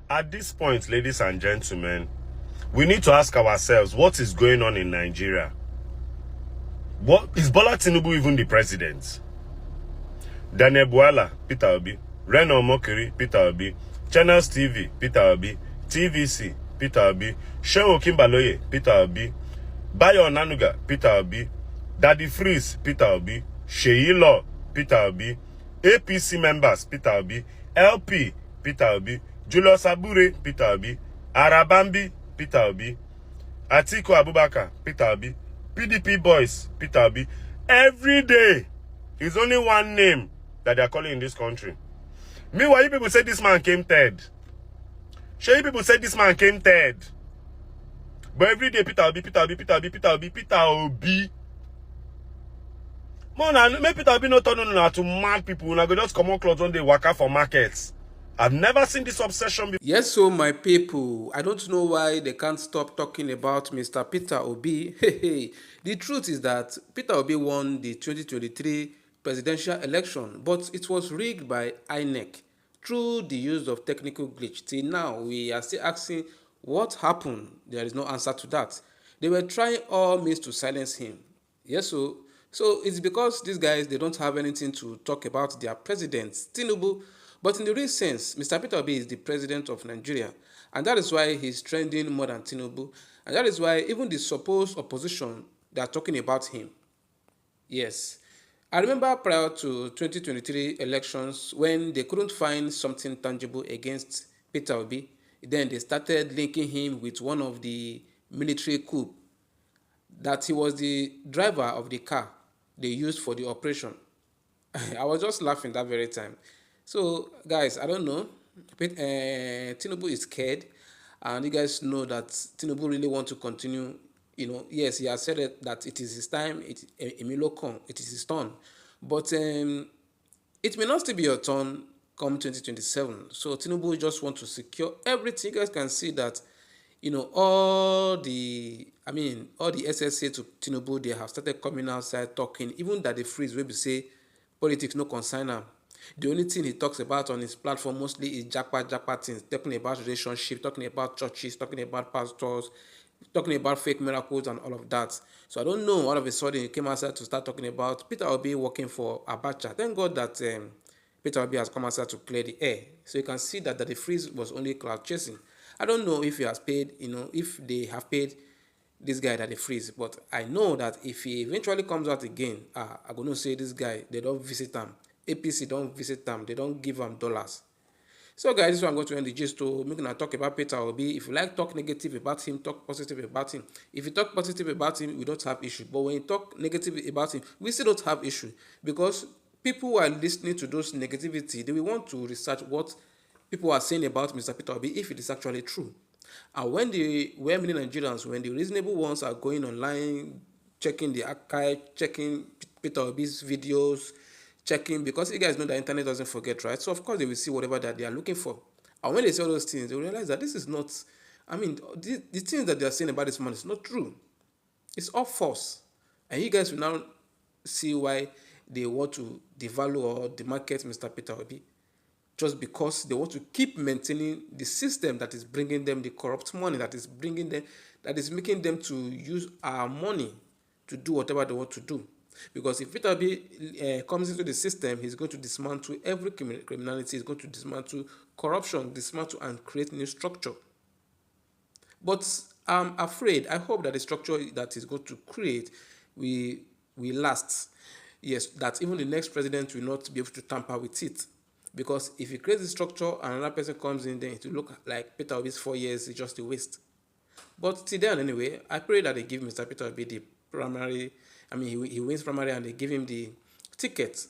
At this point, ladies and gentlemen, we need to ask ourselves what is going on in Nigeria. What is Bola Tinubu even the president? Daniel Buala, Peter Obi, Reno Mokiri, Peter Obi, Channels TV, Peter Obi, TVC, Peter Obi, Shehu Kimbaloye, Peter Obi, Bayo Nanuga, Peter Obi, Daddy Freeze, Peter Obi, Sheyi Law, Peter Obi, APC members, Peter Obi, LP, Peter Obi, Julius Abure, Peter Obi, Arabambi, Peter Obi, Atiku Abubakar, Peter Obi, PDP boys, Peter Obi. Every day is only one name that they are calling in this country. Meanwhile, you people say this man came third. Sure, you people say this man came third. But every day, Peter Obi, Peter Obi, Peter Obi, Peter Obi, Peter Obi. Man, make Peter Obi not turn on to mad people. When I go just come on clothes when they work out for markets. I've never seen this obsession before. Yes, so my people, I don't know why they can't stop talking about Mr. Peter Obi. The truth is that Peter Obi won the 2023 presidential election, but it was rigged by INEC through the use of technical glitch. Till now, we are still asking what happened. There is no answer to that. They were trying all means to silence him. Yes, so it's because these guys, they don't have anything to talk about their president, Tinubu. But in the real sense, Mr. Peter Obi is the president of Nigeria, and that is why he's trending more than Tinubu, and that is why even the supposed opposition, they are talking about him. Yes. I remember prior to 2023 elections, when they couldn't find something tangible against Peter Obi, then they started linking him with one of the military coup, that he was the driver of the car they used for the operation. I was just laughing that very time. So, guys, I don't know. Tinubu is scared, and you guys know that Tinubu really wants to continue. You know, yes, he has said it, that it is his time. It is his turn. But it may not still be your turn come 2027. So Tinubu just want to secure everything. You guys can see that, you know, all the SSA to Tinubu, they have started coming outside talking. Even that they freeze where we say politics no concern am. The only thing he talks about on his platform mostly is japa things, talking about relationship, talking about churches, talking about pastors, talking about fake miracles and all of that. So I don't know, all of a sudden he came outside to start talking about Peter Obi working for Abacha. Thank God that Peter Obi has come outside to clear the air. So you can see that the freeze was only cloud chasing. I don't know if he has paid, you know, if they have paid this guy that they freeze, but I know that if he eventually comes out again, I'm going to say this guy, they don't visit him. APC don't visit them. They don't give them dollars. So guys, this is what I'm going to end the gist to. We're going to talk about Peter Obi. If you like talk negative about him, talk positive about him. If you talk positive about him, we don't have issue. But when you talk negative about him, we still don't have issue. Because people who are listening to those negativity, they will want to research what people are saying about Mr. Peter Obi if it is actually true. And when many Nigerians, when the reasonable ones are going online, checking the archive, checking Peter Obi's videos, checking, because you guys know the internet doesn't forget, right? So of course they will see whatever that they are looking for. And when they see all those things, they realize that this is not, the things that they are saying about this man is not true. It's all false. And you guys will now see why they want to devalue or demarket Mr. Peter Obi. Just because they want to keep maintaining the system that is bringing them the corrupt money, that is making them to use our money to do whatever they want to do. Because if Peter Obi comes into the system, he's going to dismantle every criminality, he's going to dismantle corruption, dismantle and create new structure. But I'm afraid, I hope that the structure that he's going to create will last. Yes, that even the next president will not be able to tamper with it. Because if he creates the structure and another person comes in, then it will look like Peter Obi's 4 years is just a waste. But till then, anyway, I pray that they give Mr. Peter Obi the primary, he wins primary and they give him the ticket.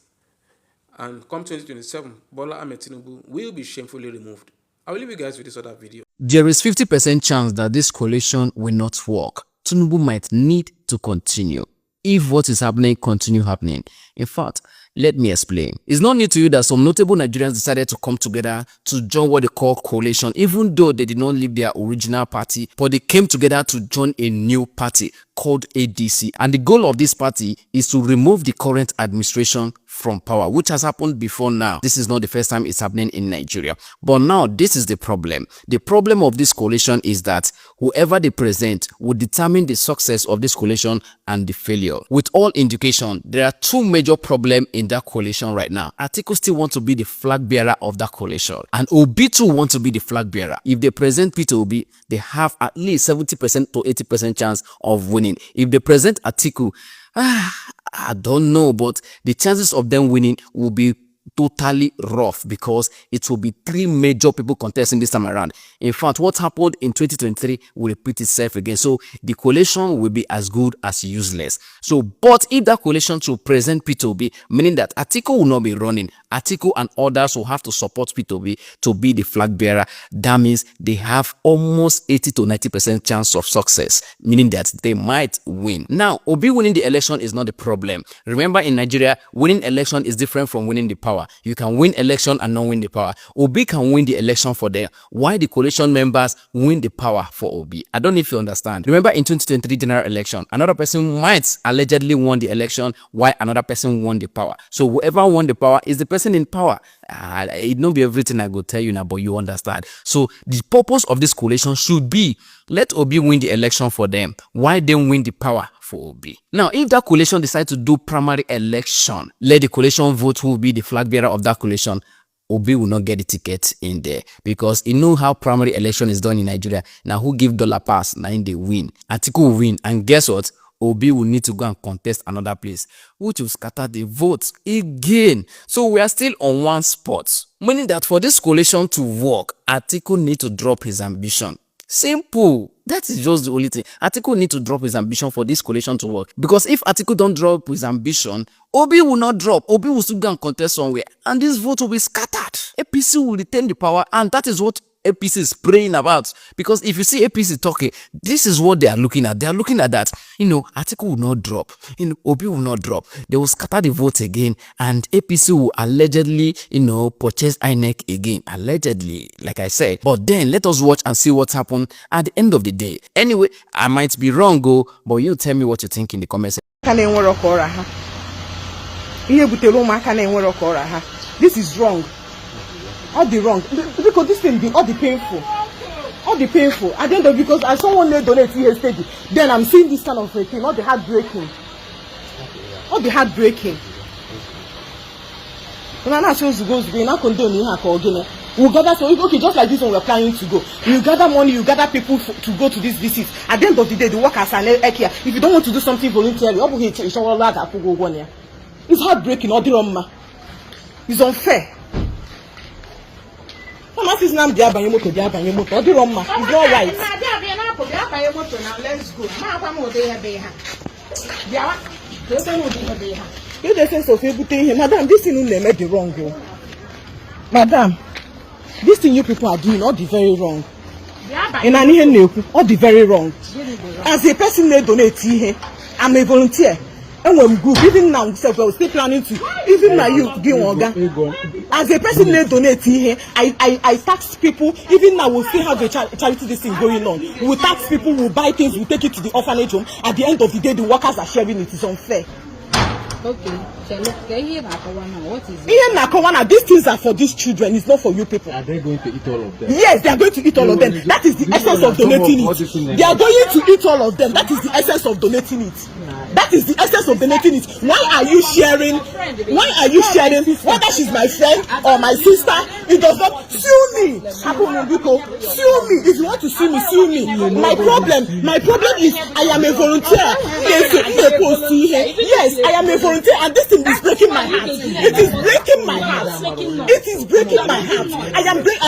And come 2027, Bola-Ahmed Tinubu will be shamefully removed. I will leave you guys with this other video. There is 50% chance that this coalition will not work. Tinubu might need to continue if what is happening continue happening. In fact, let me explain. It's not new to you that some notable Nigerians decided to come together to join what they call coalition, even though they did not leave their original party, but they came together to join a new party called ADC. And the goal of this party is to remove the current administration from power, which has happened before now. This is not the first time it's happening in Nigeria. But now, this is the problem. The problem of this coalition is that whoever they present will determine the success of this coalition and the failure. With all indication, there are two major problems in that coalition right now. Atiku still want to be the flag bearer of that coalition, and Obi too want to be the flag bearer. If they present Peter Obi, they have at least 70% to 80% chance of winning. If they present Atiku, I don't know, but the chances of them winning will be totally rough, because it will be three major people contesting this time around. In fact, what happened in 2023 will repeat itself again. So the coalition will be as good as useless. So, but if that coalition to present P2B, meaning that Atiku will not be running, Atiku and others will have to support P2B to be the flag bearer. That means they have almost 80 to 90% chance of success, meaning that they might win. Now, Obi winning the election is not the problem. Remember, in Nigeria, winning election is different from winning the power. You can win election and not win the power. Obi can win the election for them. Why the coalition members win the power for Obi? I don't know if you understand. Remember, in 2023 general election, another person might allegedly won the election while another person won the power. So whoever won the power is the person in power. It not be everything I go tell you now, but you understand. So the purpose of this coalition should be, let Obi win the election for them. Why they win the power for Obi? Now, if that coalition decides to do primary election, let the coalition vote who will be the flag bearer of that coalition. Obi will not get the ticket in there, because you know how primary election is done in Nigeria. Now, who give dollar pass? Now they win. Atiku will win, and guess what? Obi will need to go and contest another place, which will scatter the votes again. So we are still on one spot, meaning that for this coalition to work, Atiku need to drop his ambition. Simple. That is just the only thing. Atiku need to drop his ambition for this coalition to work. Because if Atiku don't drop his ambition, Obi will not drop. Obi will still go and contest somewhere, and this vote will be scattered. APC will retain the power, and that is what APC is praying about. Because if you see APC talking, this is what they are looking at. They are looking at that, Atiku will not drop, Obi will not drop. They will scatter the vote again, and APC will allegedly, purchase INEC again. Allegedly, like I said. But then let us watch and see what happened at the end of the day. Anyway, I might be wrong, but you tell me what you think in the comments. This is wrong. All the wrong, because this thing be all the painful, at the end of, because as someone may donate yesterday, then I'm seeing this kind of a thing, all the heartbreaking. When I'm not supposed to go, you're not condoning her again. We gather, so okay, just like this one we're planning to go. You gather money, you gather people to go to this visit. At the end of the day, the workers are here. If you don't want to do something voluntarily, it's heartbreaking. It's unfair. It's not right. You the sense of everything here, madam. This thing you made the wrong, madam. This thing you people are doing all the very wrong. All the very wrong. As a person they donate here, I'm a volunteer. And when group, even now, we're still planning to, even now you give organ. As a person they donate here, I tax people. Even now we'll still have a charity this thing going on. We'll tax people, we'll buy things, we'll take it to the orphanage home. At the end of the day, the workers are sharing it. It's unfair. Okay. So look, what is it? These things are for these children, it's not for you people. Are they going to eat all of them? Yes, they are going to eat all of them. That is the essence of donating it. They are going to eat all of them. That is the essence of donating it. That is the essence of donating it. Why are you sharing? Whether she's my friend or my sister, it does not sue me. Sue me. If you want to sue me, sue me. My problem is I am a volunteer. Yes, I am a volunteer, and this thing is breaking my heart. It is breaking my heart. I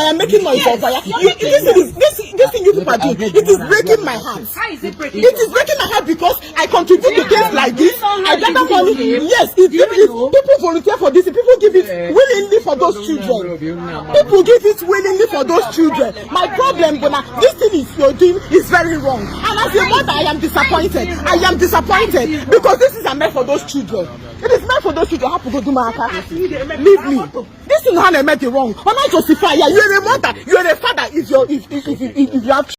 am making noise for fire. This thing you people are doing, it is breaking my heart. It is breaking my heart because I contribute to things like this. I gather money. Yes, if people volunteer for this, if people give it willingly for those children. People give it willingly for those children. My problem, Bona, this thing you're doing is very wrong. And as a mother, I am disappointed. Because this is meant for those children. It is meant for those children. I have to go do my account. Leave me. This is how I made it wrong. When I justify, you're a mother, you're a father if you have